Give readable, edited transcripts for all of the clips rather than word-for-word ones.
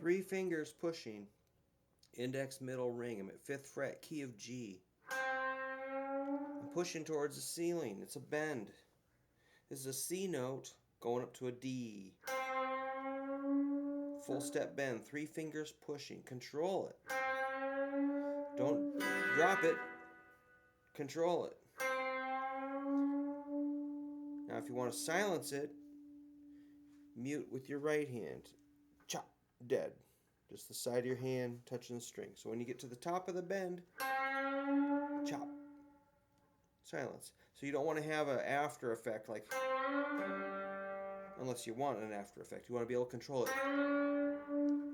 3 fingers pushing, index, middle, ring. I'm at 5th fret, key of G. I'm pushing towards the ceiling. It's a bend. This is a C note going up to a D. Full step bend, 3 fingers pushing. Control it. Don't drop it. Control it. Now if you want to silence it, mute with your right hand. Chop, dead. Just the side of your hand touching the string. So when you get to the top of the bend, chop, silence. So you don't want to have an after effect, like, unless you want an after effect. You want to be able to control it.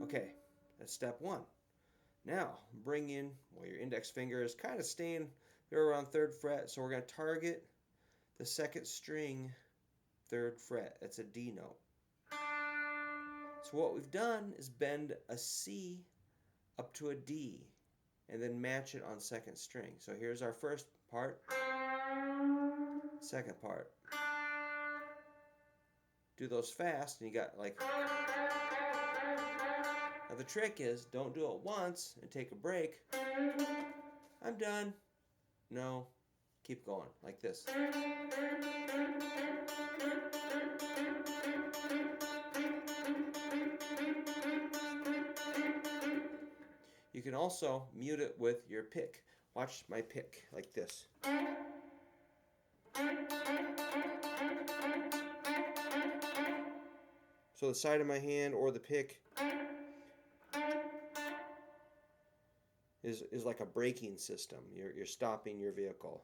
Okay, that's step 1. Now bring in, well, your index finger is kind of staying there around 3rd fret, so we're going to target the 2nd string, 3rd fret. That's a D note. So what we've done is bend a C up to a D and then match it on 2nd string. So here's our first part, 2nd part. Do those fast and you got like... Now the trick is, don't do it once and take a break. I'm done. No, keep going like this. You can also mute it with your pick. Watch my pick like this. So the side of my hand or the pick is like a braking system. You're stopping your vehicle.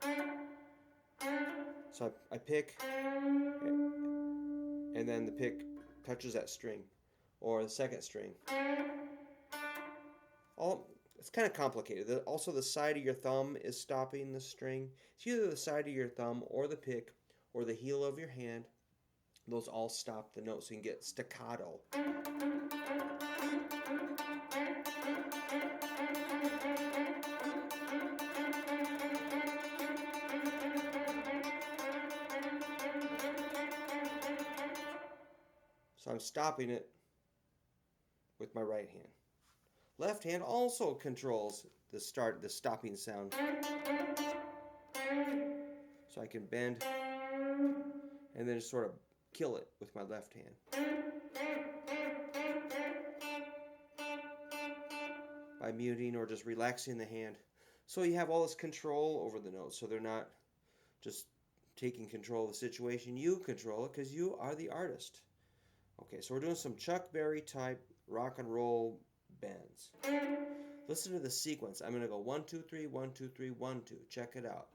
So I pick, and then the pick touches that string, or the 2nd string. It's kind of complicated. Also, the side of your thumb is stopping the string. It's either the side of your thumb or the pick or the heel of your hand. Those all stop the note so you can get staccato. So I'm stopping it with my right hand. Left hand also controls the stopping sound. So I can bend and then just sort of kill it with my left hand. By muting or just relaxing the hand. So you have all this control over the notes, so they're not just taking control of the situation. You control it because you are the artist. Okay, so we're doing some Chuck Berry type rock and roll bends. Listen to the sequence. I'm going to go 1, 2, 3, 1, 2, 3, 1, 2. Check it out.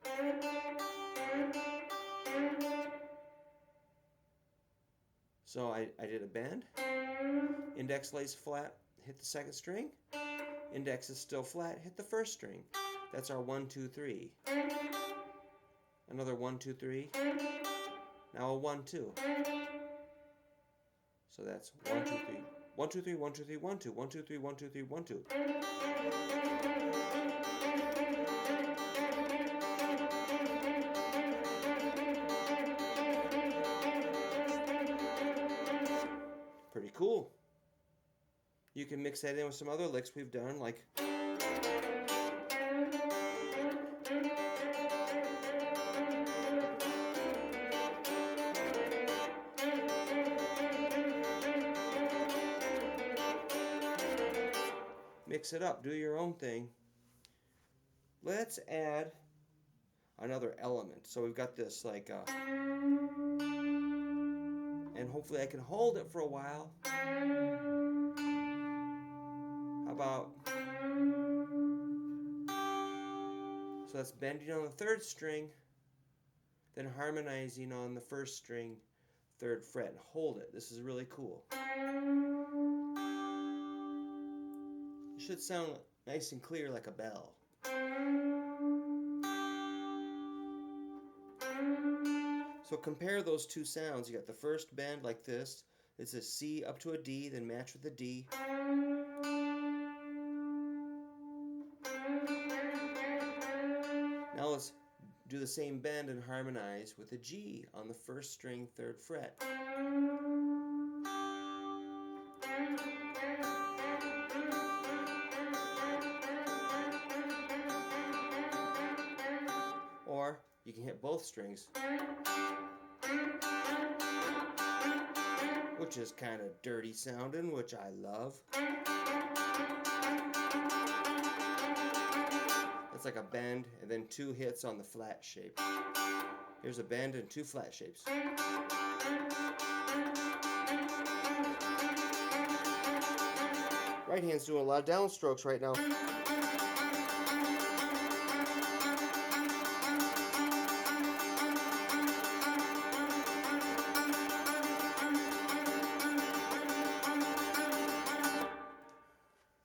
So I did a bend. Index lays flat, hit the 2nd string. Index is still flat, hit the 1st string. That's our 1, 2, 3. Another 1, 2, 3. Now a 1, 2. So that's 1, 2, 3. 1, 2, 3, 1, 2, 3, 1, 2. 1, 2, 3, 1, 2, 3, 1, 2. Pretty cool. You can mix that in with some other licks we've done, like... Mix it up, do your own thing. Let's add another element. So we've got this like, and hopefully I can hold it for a while. How about, so that's bending on the 3rd string, then harmonizing on the 1st string, 3rd fret, and hold it. This is really cool. It should sound nice and clear like a bell. So compare those two sounds. You got the first bend like this. It's a C up to a D, then match with a D. Now let's do the same bend and harmonize with a G on the 1st string, 3rd fret. you can hit both strings, which is kind of dirty sounding, which I love. It's like a bend and then 2 hits on the flat shape. Here's a bend and 2 flat shapes. Right hand's doing a lot of downstrokes right now.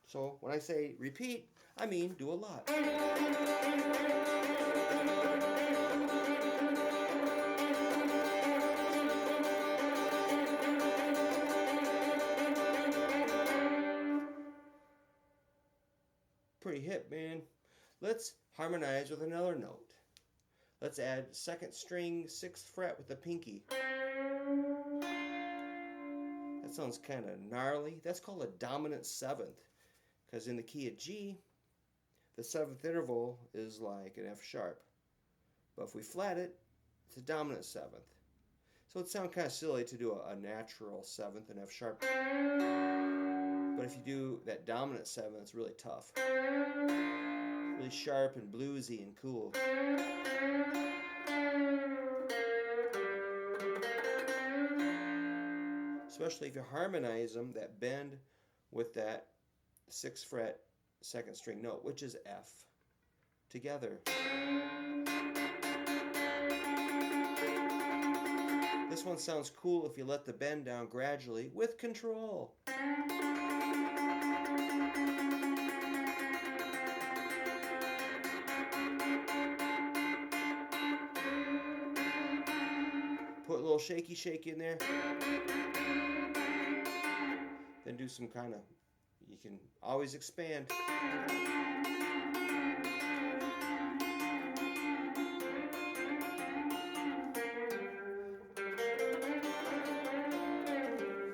So when I say repeat, I mean do a lot. Pretty hip, man. Let's harmonize with another note. Let's add 2nd string, 6th fret with the pinky. That sounds kind of gnarly. That's called a dominant 7th. Because in the key of G, the 7th interval is like an F sharp. But if we flat it, it's a dominant 7th. So it sounds kind of silly to do a natural 7th and F sharp. But if you do that dominant 7th, it's really tough. Really sharp and bluesy and cool. Especially if you harmonize them, that bend with that 6th fret 2nd string note, which is F, together. This one sounds cool if you let the bend down gradually with control. Put a little shaky shake in there. Then do some kind of, you can always expand.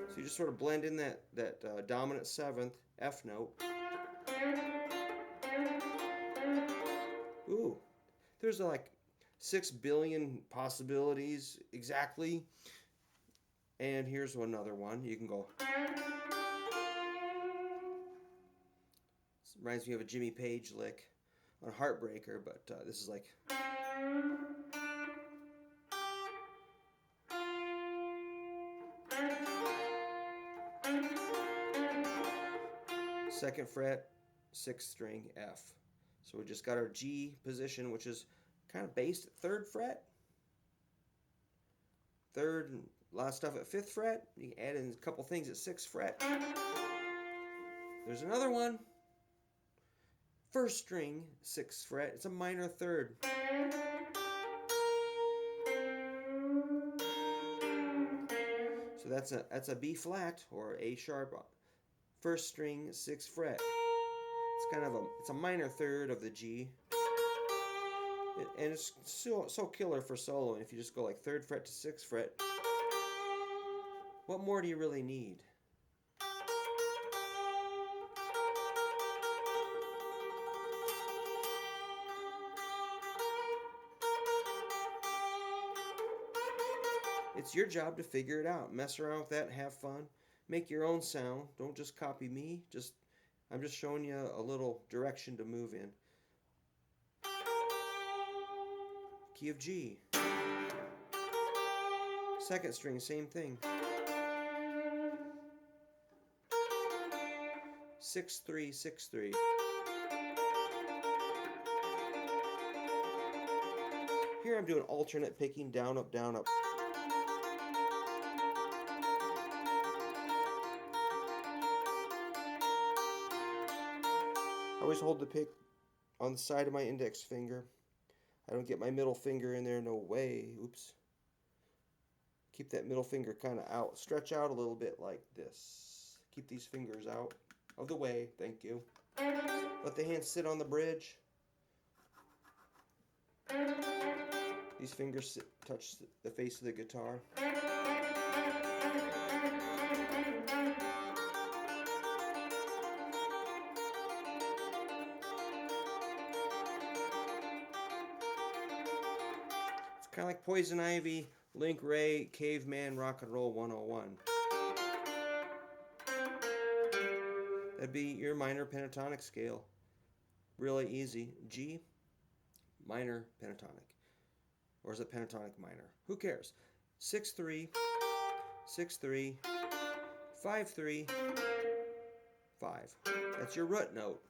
So you just sort of blend in that dominant 7th F note. Ooh, there's like 6 billion possibilities exactly. And here's another one. You can go. This reminds me of a Jimmy Page lick on Heartbreaker, but this is like. 2nd fret, 6th string, F. So we just got our G position, which is kind of based at 3rd fret. 3rd, and a lot of stuff at 5th fret. You can add in a couple things at 6th fret. There's another one. 1st string, 6th fret. It's a minor 3rd. So that's a B flat or A sharp. 1st string, 6th fret. It's kind of it's a minor 3rd of the G. And it's so killer for soloing if you just go like 3rd fret to 6th fret. What more do you really need? It's your job to figure it out. Mess around with that and have fun. Make your own sound. Don't just copy me. I'm just showing you a little direction to move in. Key of G. 2nd string, same thing. 6-3, 6-3. Here I'm doing alternate picking, down, up, down, up. I always hold the pick on the side of my index finger. I don't get my middle finger in there, no way. Oops. Keep that middle finger kind of out. Stretch out a little bit like this. Keep these fingers out of the way. Thank you. Let the hand sit on the bridge. These fingers touch the face of the guitar. Kind of like Poison Ivy, Link Ray, Caveman, Rock and Roll 101. That'd be your minor pentatonic scale. Really easy. G, minor pentatonic. Or is it pentatonic minor? Who cares? 6-3, 6-3, 5-3, 5. That's your root note.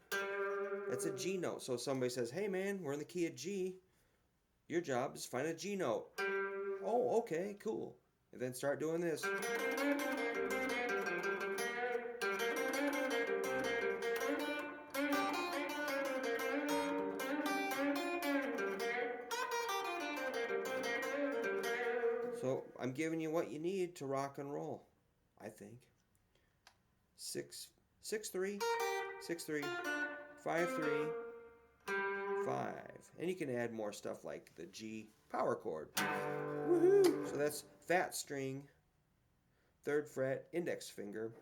That's a G note. So if somebody says, hey man, we're in the key of G, your job is to find a G note. Oh, okay, cool. And then start doing this. So I'm giving you what you need to rock and roll, I think. 6, 6-3, 6-3, 5-3, 5. And you can add more stuff like the G power chord. Woohoo! So that's fat string, 3rd fret, index finger.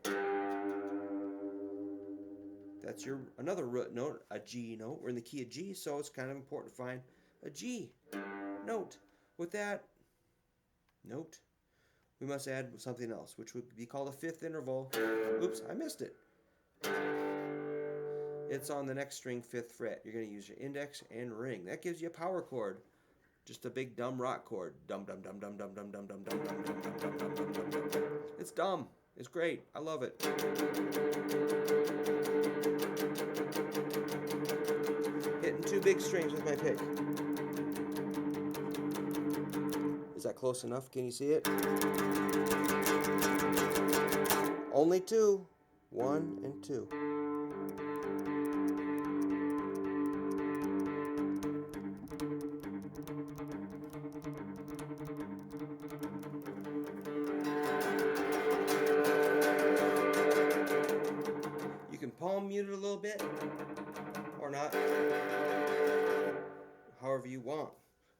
That's your another root note, a G note. We're in the key of G, so it's kind of important to find a G note. With that note, we must add something else, which would be called a 5th interval. Oops, I missed it. It's on the next string, 5th fret. You're going to use your index and ring. That gives you a power chord. Just a big dumb rock chord. Dum dum dum dum dum dum dum dum dum dum dum dum dum dum dum dum dum. It's dumb. It's great. I love it. Hitting 2 big strings with my pick. Is that close enough? Can you see it? Only 2. 1 and 2. You can palm mute it a little bit, or not, however you want.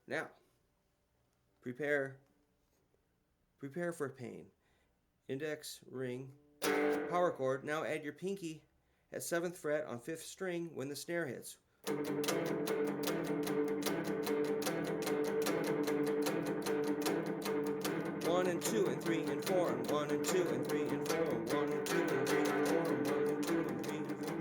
Now, prepare for pain. Index, ring, power chord. Now add your pinky at 7th fret on 5th string when the snare hits. 1 and 2 and 3 and 4 and 1 and 2 and 3 and 4 and 1 and 2 and 3 and 4 and 1 and 2 and 3 and 4.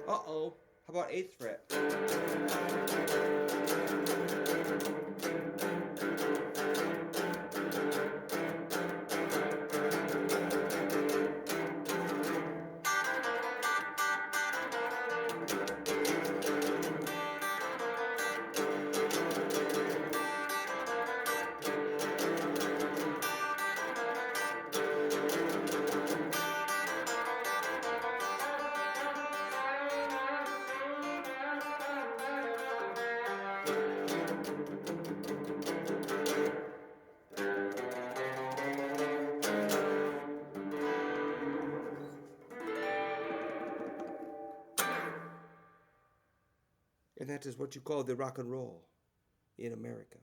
Uh-oh. How about 8th fret? And that is what you call the rock and roll in America.